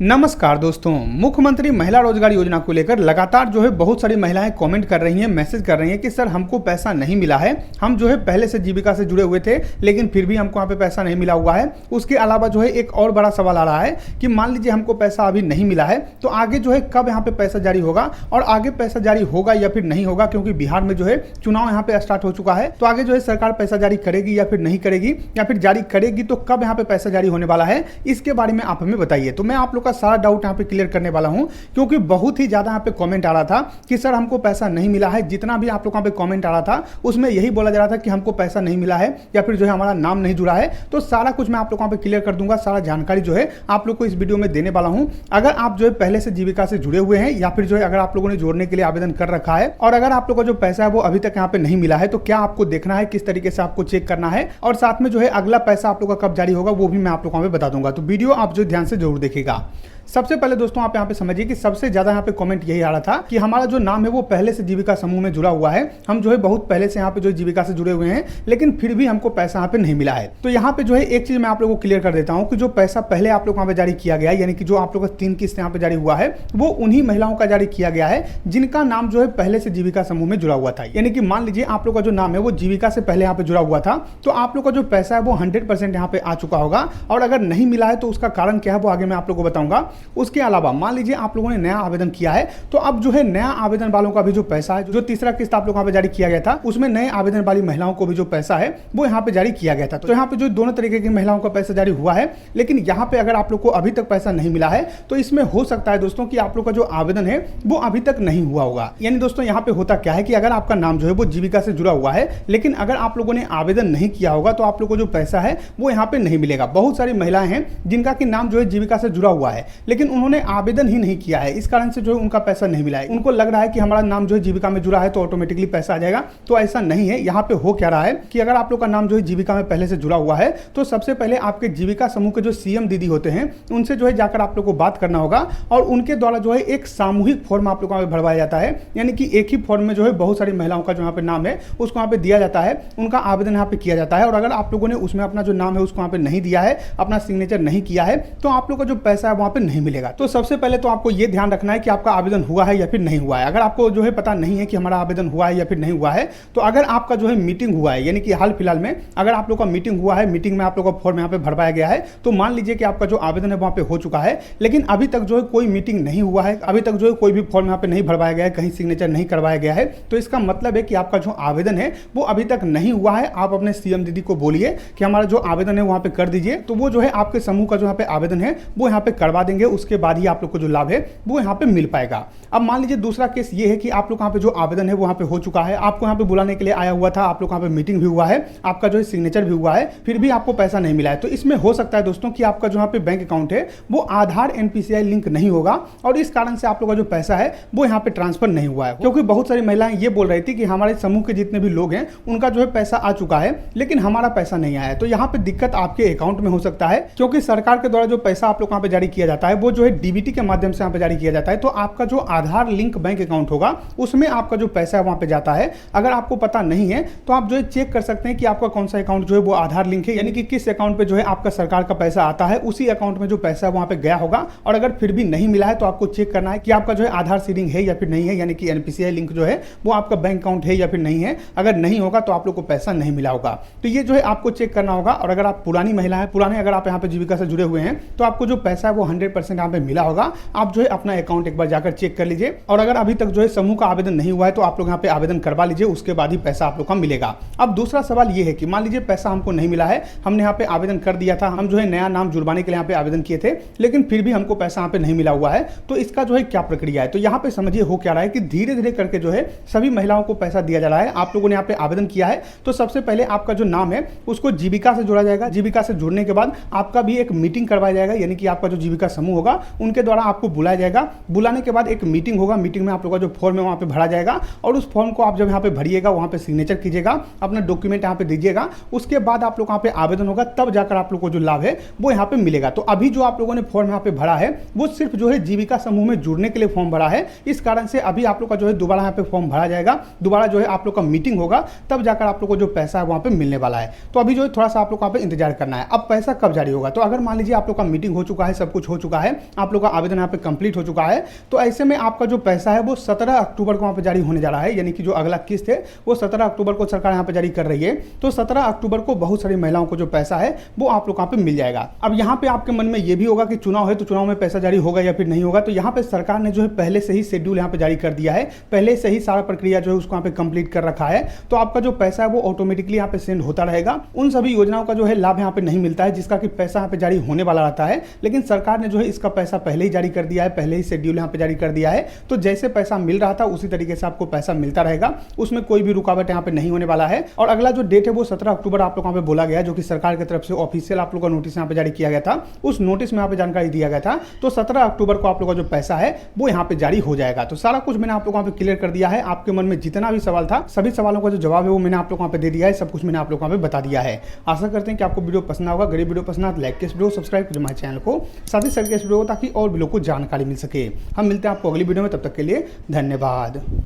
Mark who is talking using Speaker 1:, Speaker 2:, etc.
Speaker 1: नमस्कार दोस्तों, मुख्यमंत्री महिला रोजगार योजना को लेकर लगातार जो है बहुत सारी महिलाएं कमेंट कर रही हैं, मैसेज कर रही हैं कि सर हमको पैसा नहीं मिला है। हम जो है पहले से जीविका से जुड़े हुए थे लेकिन फिर भी हमको यहाँ पे पैसा नहीं मिला हुआ है। उसके अलावा जो है एक और बड़ा सवाल आ रहा है कि मान लीजिए हमको पैसा अभी नहीं मिला है तो आगे जो है कब यहाँ पे पैसा जारी होगा और आगे पैसा जारी होगा या फिर नहीं होगा, क्योंकि बिहार में जो है चुनाव यहाँ पे स्टार्ट हो चुका है। तो आगे जो है सरकार पैसा जारी करेगी या फिर नहीं करेगी, या फिर जारी करेगी तो कब यहाँ पे पैसा जारी होने वाला है, इसके बारे में आप हमें बताइए। तो मैं आप लोग का सारा डाउट यहाँ पे क्लियर करने वाला हूं, क्योंकि बहुत ही ज्यादा यहाँ पे कमेंट आ रहा था कि सर हमको पैसा नहीं मिला है। जितना भी आप लोग यहाँ पे कमेंट आ रहा था उसमें यही बोला जा रहा था कि हमको पैसा नहीं मिला है या फिर जो है हमारा नाम नहीं जुड़ा है। तो सारा कुछ मैं आप लोग यहाँ पे क्लियर कर दूंगा, सारा जानकारी जो है आप लोग को इस वीडियो में देने वाला हूं। अगर आप जो है पहले से जीविका से जुड़े हुए हैं या फिर जो है अगर आप लोगों ने जोड़ने के लिए आवेदन कर रखा है और अगर आप लोग का जो पैसा है वो अभी तक यहाँ पे नहीं मिला है तो क्या आपको देखना है, किस तरीके से आपको चेक करना है, और साथ में जो है अगला पैसा आप लोग का कब जारी होगा वो भी मैं आप लोगों को बता दूंगा। तो वीडियो आप जो ध्यान से जरूर देखिएगा। सबसे पहले दोस्तों आप यहाँ पे समझिए कि सबसे ज्यादा यहाँ पे कमेंट यही आ रहा था कि हमारा जो नाम है वो पहले से जीविका समूह में जुड़ा हुआ है, हम जो है बहुत पहले से यहाँ पे जो जीविका से जुड़े हुए हैं लेकिन फिर भी हमको पैसा यहाँ पे नहीं मिला है। तो यहाँ पे जो है एक चीज मैं आप लोगों को क्लियर कर देता हूँ कि जो पैसा पहले आप लोग यहाँ पे जारी किया गया है, यानी कि जो आप लोग का 3 किस्त यहाँ पे जारी हुआ है वो उन्हीं महिलाओं का जारी किया गया है जिनका नाम जो है पहले से जीविका समूह में जुड़ा हुआ था। यानी कि मान लीजिए आप लोग का जो नाम है वो जीविका से पहले यहाँ पे जुड़ा हुआ था तो आप लोग का जो पैसा है वो 100% यहाँ पे आ चुका होगा, और अगर नहीं मिला है तो उसका कारण क्या है वो आगे मैं आप लोग को बताऊंगा। उसके अलावा मान लीजिए आप लोगों ने नया आवेदन किया है तो अब जो है नया आवेदन वालों का भी जो पैसा है, जो तीसरा किस्त आप लोगों यहाँ पे जारी किया गया था उसमें नए आवेदन वाली महिलाओं को भी जो पैसा है वो यहाँ पे जारी किया गया था। तो यहाँ पे जो दोनों तरीके की महिलाओं का पैसा जारी हुआ है, लेकिन यहाँ पे अगर आप लोग को अभी तक पैसा नहीं मिला है तो इसमें हो सकता है दोस्तों कि आप लोग का जो आवेदन है वो अभी तक नहीं हुआ होगा। यानी दोस्तों यहाँ पे होता क्या है कि अगर आपका नाम जो है वो जीविका से जुड़ा हुआ है लेकिन अगर आप लोगों ने आवेदन नहीं किया होगा तो आप लोग को जो पैसा है वो यहाँ पे नहीं मिलेगा। बहुत सारी महिलाएं हैं जिनका कि नाम जो है जीविका से जुड़ा हुआ है लेकिन उन्होंने आवेदन ही नहीं किया है, इस कारण से जो है उनका पैसा नहीं मिला है। उनको लग रहा है कि हमारा नाम जो है जीविका में जुड़ा है तो ऑटोमेटिकली पैसा आ जाएगा, तो ऐसा नहीं है। यहाँ पे हो क्या रहा है कि अगर आप लोग का नाम जो है जीविका में पहले से जुड़ा हुआ है तो सबसे पहले आपके जीविका समूह के जो सीएम दीदी होते हैं उनसे जो है जाकर आप लोग को बात करना होगा और उनके द्वारा जो है एक सामूहिक फॉर्म आप लोगों को भरवाया जाता है। यानी कि एक ही फॉर्म में जो है बहुत सारी महिलाओं का जो यहाँ पे नाम है उसको यहाँ पे दिया जाता है, उनका आवेदन यहाँ पे किया जाता है, और अगर आप लोगों ने उसमें अपना जो नाम है उसको यहाँ पे नहीं दिया है, अपना सिग्नेचर नहीं किया है तो आप लोग का जो पैसा है वहाँ पे नहीं मिलेगा। तो सबसे पहले तो आपको ये ध्यान रखना है कि आपका आवेदन हुआ है या फिर नहीं हुआ है। अगर आपको जो है पता नहीं है कि हमारा आवेदन हुआ है या फिर नहीं हुआ है तो अगर आपका जो है मीटिंग हुआ है, यानी कि हाल फिलहाल में अगर आप लोग का मीटिंग हुआ है, मीटिंग में आप लोग का फॉर्म यहाँ पे भरवाया गया है, तो मान लीजिए कि आपका जो आवेदन है वहाँ पे हो चुका है लेकिन अभी तक जो है कोई मीटिंग नहीं हुआ है, अभी तक जो है कोई भी फॉर्म यहाँ पे नहीं भरवाया गया है, कहीं सिग्नेचर नहीं करवाया गया है, तो इसका मतलब है कि आपका जो आवेदन है वो अभी तक नहीं हुआ है। आप अपने सीएम दीदी को बोलिए कि हमारा जो आवेदन है वहाँ पे कर दीजिए, तो वो जो है आपके समूह का जो यहाँ पे आवेदन है वो यहाँ पे करवा देंगे। उसके बाद ही आप लोग को जो लाभ है वो यहाँ पे मिल पाएगा। अब मान लीजिए दूसरा केस ये है कि आप लोग यहाँ पे जो आवेदन है वो यहाँ पे हो चुका है, आपको यहाँ पे बुलाने के लिए आया हुआ था, आप लोग यहाँ पे मीटिंग भी हुआ है, आपका जो है सिग्नेचर भी हुआ है, फिर भी आपको पैसा नहीं मिला है। तो इसमें हो सकता है दोस्तों कि आपका जो यहाँ पे बैंक अकाउंट है वो आधार एनपीसीआई लिंक नहीं होगा और इस कारण से आप लोग का जो पैसा है वो यहाँ पे ट्रांसफर नहीं हुआ है। क्योंकि बहुत सारी महिलाएं ये बोल रही थी कि हमारे समूह के जितने भी लोग हैं उनका जो है पैसा आ चुका है लेकिन हमारा पैसा नहीं आया है। तो यहाँ पे दिक्कत आपके अकाउंट में हो सकता है, क्योंकि सरकार के द्वारा जो पैसा आप लोग यहाँ पे जारी किया जाता है वो जो है डीबीटी के माध्यम से यहाँ पे जारी किया जाता है। तो आपका जो आधार लिंक बैंक अकाउंट होगा उसमें आपका जो पैसा है वहां पे जाता है। अगर आपको पता नहीं है तो आप जो है चेक कर सकते हैं कि आपका कौन सा अकाउंट जो है वो आधार लिंक है, यानी कि किस अकाउंट पे जो है आपका सरकार का पैसा आता है उसी अकाउंट में जो पैसा है वहां पे गया होगा। और अगर फिर भी नहीं मिला है तो आपको चेक करना है कि आपका जो है आधार सीडिंग है या फिर नहीं है, यानी कि एनपीसीआई लिंक जो है वो आपका बैंक अकाउंट है या फिर नहीं है। अगर नहीं होगा तो आप लोग को पैसा नहीं मिला होगा। तो ये जो है आपको चेक करना होगा। और अगर आप पुरानी महिला है, पुराने अगर आप यहाँ पे जीविका से जुड़े हुए हैं तो आपको जो पैसा है वो 100% यहाँ पे मिला होगा। आप जो है अपना अकाउंट एक बार जाकर चेक कर लीजिए, और अगर अभी तक जो है समूह का आवेदन नहीं हुआ है तो आप लोग यहाँ पे आवेदन करवा लीजिए, उसके बाद ही पैसा आप लोग का मिलेगा। अब दूसरा सवाल ये है कि मान लीजिए पैसा हमको नहीं मिला है, हमने यहाँ पे आवेदन कर दिया था, हम जो है नया नाम जुड़वाने के लिए यहाँ पे आवेदन किए थे लेकिन फिर भी हमको पैसा यहाँ पे नहीं मिला हुआ है, तो इसका जो है क्या प्रक्रिया है। तो यहाँ पे समझिए हो क्या रहा है कि धीरे धीरे करके जो है सभी महिलाओं को पैसा दिया जा रहा है। आप लोगों ने यहाँ पे आवेदन किया है तो सबसे पहले आपका जो नाम है उसको जीविका से जोड़ा जाएगा। जीविका से जुड़ने के बाद आपका भी एक मीटिंग करवाया जाएगा, यानी कि आपका जो जीविका समूह होगा उनके द्वारा आपको बुलाया जाएगा। बुलाने के बाद एक मीटिंग होगा, मीटिंग में आप लोग का जो फॉर्म है वहाँ पे भरा जाएगा और उस फॉर्म को आप जब यहाँ पे भरिएगा वहाँ पे सिग्नेचर कीजिएगा, अपना डॉक्यूमेंट यहाँ पे दीजिएगा, उसके बाद आप लोग यहाँ पे आवेदन होगा, तब जाकर आप लोग को जो लाभ है वो यहाँ पे मिलेगा। तो अभी जो आप लोगों ने फॉर्म यहाँ पे भरा है वो सिर्फ जो है जीविका समूह में जुड़ने के लिए फॉर्म भरा है, इस कारण से अभी आप लोग का जो है दोबारा यहाँ पे फॉर्म भरा जाएगा, दोबारा जो है आप लोग का मीटिंग होगा, तब जाकर आप लोग को जो पैसा है वहाँ पे मिलने वाला है। तो अभी जो है थोड़ा सा आप लोग को यहाँ पे इंतजार करना है। अब पैसा कब जारी होगा, तो अगर मान लीजिए आप लोग का मीटिंग हो चुका है, सब कुछ हो चुका है, आप लोग का आवेदन यहाँ पे कंप्लीट हो चुका है। तो ऐसे में आपका जो पैसा है वो 17 अक्टूबर को वहाँ पे जारी होने जा रहा है, यानी कि जो अगला किस्त है वो 17 अक्टूबर को सरकार यहाँ पे जारी कर रही है। तो 17 अक्टूबर को बहुत सारी महिलाओं को जो पैसा है वो आप लोग यहाँ पे मिल जाएगा। अब यहाँ पे आपके मन में ये भी होगा कि चुनाव है तो चुनाव में पैसा जारी होगा या फिर नहीं होगा। तो यहाँ पे सरकार ने जो है पहले से ही शेड्यूल यहाँ पे जारी कर दिया है, पहले से ही सारा प्रक्रिया जो है उसको यहाँ पे कंप्लीट कर रखा है। तो आपका जो पैसा है वो ऑटोमेटिकली यहाँ पे सेंड होता रहेगा। उन सभी योजनाओं का जो है लाभ यहाँ पे नहीं मिलता है जिसका कि पैसा यहाँ पे जारी होने वाला रहता है, लेकिन सरकार ने जो है इसका पैसा पहले ही जारी कर दिया है, पहले ही शेड्यूल यहाँ पे जारी कर दिया है। तो जैसे पैसा मिल रहा था उसी तरीके से आपको पैसा मिलता रहेगा, उसमें कोई भी रुकावट यहाँ पे नहीं होने वाला है। और अगला जो डेट है वो 17 अक्टूबर आप लोग यहाँ पे बोला गया, जो कि सरकार की तरफ से ऑफिशियल आप लोग का नोटिस यहाँ पे जारी किया गया था। उस नोटिस में यहाँ पे जानकारी दिया गया था। तो 17 अक्टूबर को आप लोग का जो पैसा है वो यहाँ पे जारी हो जाएगा। तो सारा कुछ मैंने आप लोग यहाँ पे क्लियर कर दिया है। आपके मन में जितना भी सवाल था सभी सवालों का जो जवाब है वो मैंने आप लोग यहाँ पे दे दिया है, सब कुछ मैंने आप लोग यहाँ पे बता दिया है। आशा करते हैं कि आपको वीडियो पसंद होगा। गरीब वीडियो पसंद लाइक के वीडियो सब्सक्राइब करिए हमारे चैनल को, साथ ही शेयर के वीडियो ताकि और भी लोग को जानकारी मिल सके। हम मिलते हैं आपको अगली वीडियो में, तब तक के लिए धन्यवाद।